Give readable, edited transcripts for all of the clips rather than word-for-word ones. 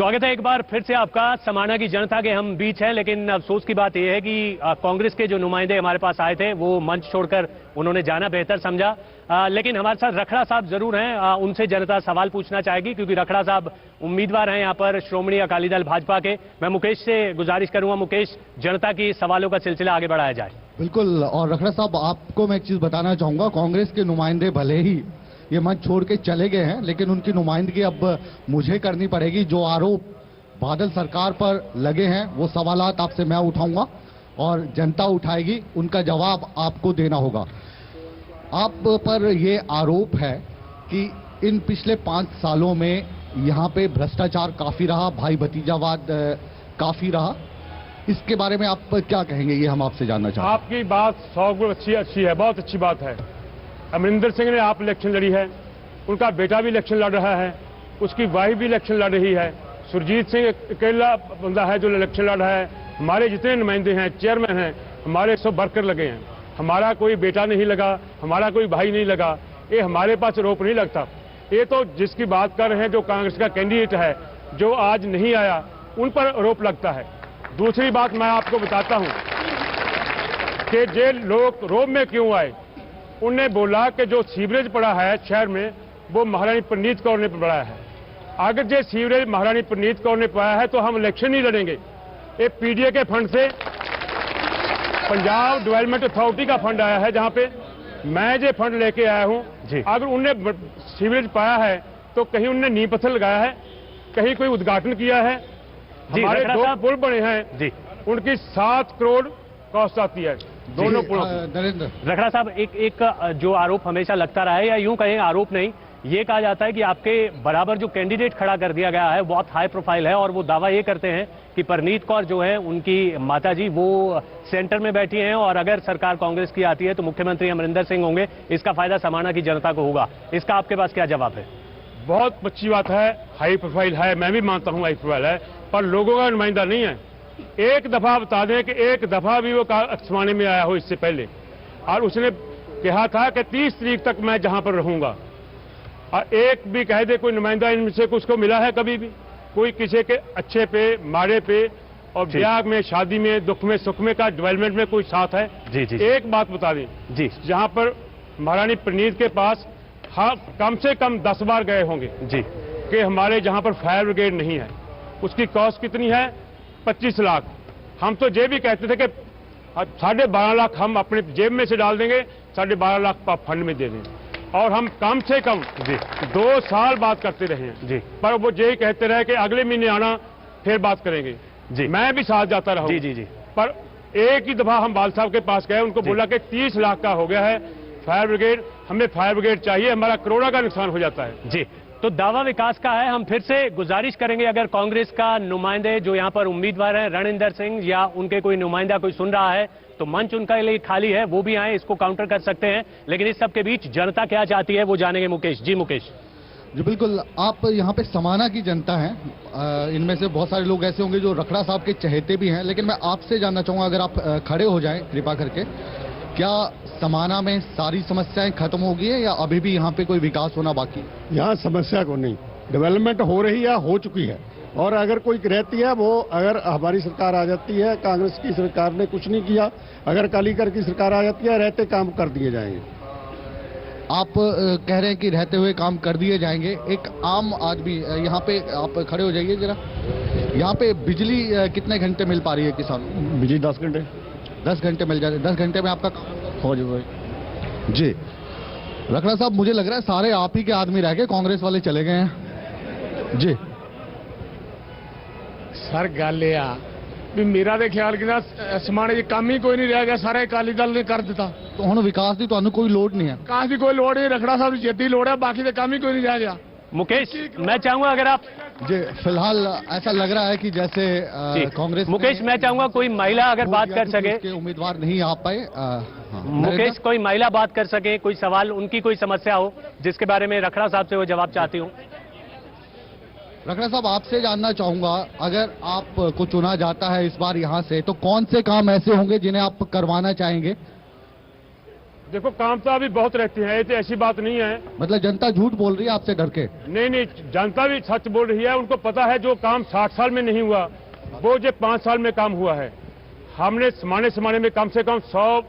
स्वागत है एक बार फिर से आपका। समाना की जनता के हम बीच हैं, लेकिन अफसोस की बात यह है कि कांग्रेस के जो नुमाइंदे हमारे पास आए थे वो मंच छोड़कर उन्होंने जाना बेहतर समझा। लेकिन हमारे साथ रखड़ा साहब जरूर हैं, उनसे जनता सवाल पूछना चाहेगी क्योंकि रखड़ा साहब उम्मीदवार हैं यहाँ पर श्रोमणी अकाली दल भाजपा के। मैं मुकेश से गुजारिश करूंगा, मुकेश, जनता की सवालों का सिलसिला आगे बढ़ाया जाए। बिल्कुल। और रखड़ा साहब, आपको मैं एक चीज बताना चाहूंगा, कांग्रेस के नुमाइंदे भले ही ये मंच छोड़ के चले गए हैं, लेकिन उनकी नुमाइंदगी अब मुझे करनी पड़ेगी। जो आरोप बादल सरकार पर लगे हैं वो सवालात आपसे मैं उठाऊंगा और जनता उठाएगी, उनका जवाब आपको देना होगा। आप पर ये आरोप है कि इन पिछले 5 सालों में यहाँ पे भ्रष्टाचार काफी रहा, भाई भतीजावाद काफी रहा, इसके बारे में आप क्या कहेंगे, ये हम आपसे जानना चाहते हैं। आपकी बात 100 गुण अच्छी है, बहुत अच्छी बात है। अमरिंदर सिंह ने आप इलेक्शन लड़ी है, उनका बेटा भी इलेक्शन लड़ रहा है, उसकी वाइफ भी इलेक्शन लड़ रही है, सुरजीत सिंह अकेला बंदा है जो इलेक्शन लड़ रहा है, हमारे जितने नुमाइंदे हैं, चेयरमैन हैं, हमारे सब वर्कर लगे हैं। हमारा कोई बेटा नहीं लगा, हमारा कोई भाई नहीं लगा, ये हमारे पास आरोप नहीं लगता। ये तो जिसकी बात कर रहे हैं जो कांग्रेस का कैंडिडेट है जो आज नहीं आया, उन पर आरोप लगता है। दूसरी बात मैं आपको बताता हूं कि जे लोग रोब में क्यों आए, उनने बोला कि जो सीवरेज पड़ा है शहर में वो महारानी प्रनीत कौर ने पड़ा है। अगर जो सीवरेज महारानी प्रनीत कौर ने पाया है तो हम इलेक्शन नहीं लड़ेंगे। ये पीडीए के फंड से पंजाब डेवलपमेंट अथॉरिटी का फंड आया है, जहां पे मैं जो फंड लेके आया हूं। अगर उनने सीवरेज पाया है तो कहीं उनने नींव पत्थर लगाया है, कहीं कोई उद्घाटन किया है। हमारे 2 पुल बने हैं, उनकी 7 करोड़ कॉस्ट आती है दोनों पुलों की। नरेंद्र रखड़ा साहब, एक जो आरोप हमेशा लगता रहा है, या यूं कहें आरोप नहीं, ये कहा जाता है कि आपके बराबर जो कैंडिडेट खड़ा कर दिया गया है बहुत हाई प्रोफाइल है, और वो दावा ये करते हैं कि परनीत कौर जो है उनकी माताजी वो सेंटर में बैठी हैं, और अगर सरकार कांग्रेस की आती है तो मुख्यमंत्री अमरिंदर सिंह होंगे, इसका फायदा समाना की जनता को होगा। इसका आपके पास क्या जवाब है? बहुत अच्छी बात है, हाई प्रोफाइल है, मैं भी मानता हूं हाई प्रोफाइल है, पर लोगों का नुमाइंदा नहीं है। एक दफा बता दें कि एक दफा भी वो समाने में आया हो इससे पहले, और उसने कहा था कि 30 तारीख तक मैं जहां पर रहूंगा, और एक भी कह दे कोई नुमाइंदा इनमें से कुछ को मिला है कभी भी? कोई किसी के अच्छे पे माड़े पे और ब्याह में, शादी में, दुख में, सुख में का डेवलपमेंट में कोई साथ है? जी। एक बात बता दें जी, जहां पर महारानी प्रनीत के पास कम से कम 10 बार गए होंगे जी कि हमारे जहां पर फायर ब्रिगेड नहीं है, उसकी कॉस्ट कितनी है? 25 लाख। हम तो ये भी कहते थे कि 12.5 लाख हम अपने जेब में से डाल देंगे, 12.5 लाख फंड में दे देंगे, और हम कम से कम 2 साल बात करते रहे हैं जी। पर वो यही कहते रहे कि अगले महीने आना फिर बात करेंगे जी। मैं भी साथ जाता रहा जी। पर एक ही दफा हम बाल साहब के पास गए, उनको बोला कि 30 लाख का हो गया है फायर ब्रिगेड, हमें फायर ब्रिगेड चाहिए, हमारा करोड़ों का नुकसान हो जाता है जी। तो दावा विकास का है। हम फिर से गुजारिश करेंगे, अगर कांग्रेस का नुमाइंदे जो यहाँ पर उम्मीदवार हैं रणइंदर सिंह या उनके कोई नुमाइंदा कोई सुन रहा है तो मंच उनका लिए खाली है, वो भी आए, इसको काउंटर कर सकते हैं। लेकिन इस सब के बीच जनता क्या चाहती है वो जानेंगे मुकेश जी। मुकेश जी बिल्कुल, आप यहाँ पे समाना की जनता हैं, इनमें से बहुत सारे लोग ऐसे होंगे जो रखड़ा साहब के चहेते भी हैं, लेकिन मैं आपसे जानना चाहूंगा, अगर आप खड़े हो जाएं कृपा करके, क्या समाना में सारी समस्याएं खत्म हो गई है या अभी भी यहाँ पे कोई विकास होना बाकी? यहाँ समस्या को नहीं, डेवलपमेंट हो रही है, हो चुकी है, और अगर कोई रहती है वो, अगर हमारी सरकार आ जाती है, कांग्रेस की सरकार ने कुछ नहीं किया, अगर कालीकर की सरकार आ जाती है, रहते काम कर दिए जाएंगे। आप कह रहे हैं कि रहते हुए काम कर दिए जाएंगे। एक आम आदमी यहाँ पे, आप खड़े हो जाइए जरा, यहाँ पे बिजली कितने घंटे मिल पा रही है किसानों? बिजली 10 घंटे। 10 घंटे मिल जाते, 10 घंटे में आपका काम हो जाए जी। रखड़ा साहब, मुझे लग रहा है सारे आप ही के आदमी रह गए, कांग्रेस वाले चले गए हैं जी। सर गल ये आ भी मेरा तो ख्याल कि समाने च काम ही कोई नहीं रह गया, सारे अकाली दल ने कर दिता। तो हुण विकास की तुहानू कोई लोड़ नहीं है? विकास की कोई लोड़ नहीं, रखड़ा साहब की जिद्दी लोड़ है, बाकी तो काम ही कोई नहीं रह गया। मुकेश, मैं चाहूंगा अगर आप जी, फिलहाल ऐसा लग रहा है कि जैसे कांग्रेस, मुकेश मैं चाहूंगा कोई महिला अगर बात कर सके, उम्मीदवार नहीं आ पाए। मुकेश, कोई महिला बात कर सके, कोई सवाल, उनकी कोई समस्या हो जिसके बारे में रखड़ा साहब से वो जवाब चाहती हूँ। रखड़ा साहब, आपसे जानना चाहूंगा, अगर आपको चुना जाता है इस बार यहाँ से, तो कौन से काम ऐसे होंगे जिन्हें आप करवाना चाहेंगे? देखो काम तो अभी बहुत रहती है, ये तो ऐसी बात नहीं है। मतलब जनता झूठ बोल रही है आपसे डर के? नहीं, जनता भी सच बोल रही है। उनको पता है जो काम 60 साल में नहीं हुआ वो जो 5 साल में काम हुआ है। हमने समाने में कम से कम 100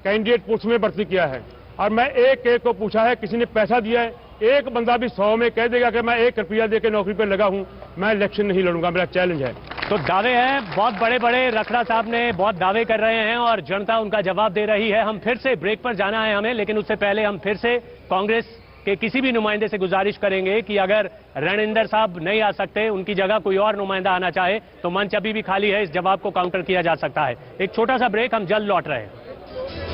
कैंडिडेट पोस्ट में भर्ती किया है और मैं एक को पूछा है, किसी ने पैसा दिया है? एक बंदा भी 100 में कह देगा कि मैं 1 रुपया देकर नौकरी पर लगा हूं, मैं इलेक्शन नहीं लड़ूंगा, मेरा चैलेंज है। तो दावे हैं बहुत बड़े बड़े, रखड़ा साहब ने बहुत दावे कर रहे हैं और जनता उनका जवाब दे रही है। हम फिर से ब्रेक पर जाना है हमें, लेकिन उससे पहले हम फिर से कांग्रेस के किसी भी नुमाइंदे से गुजारिश करेंगे कि अगर रणिंदर साहब नहीं आ सकते, उनकी जगह कोई और नुमाइंदा आना चाहे तो मंच अभी भी खाली है, इस जवाब को काउंटर किया जा सकता है। एक छोटा सा ब्रेक, हम जल्द लौट रहे हैं।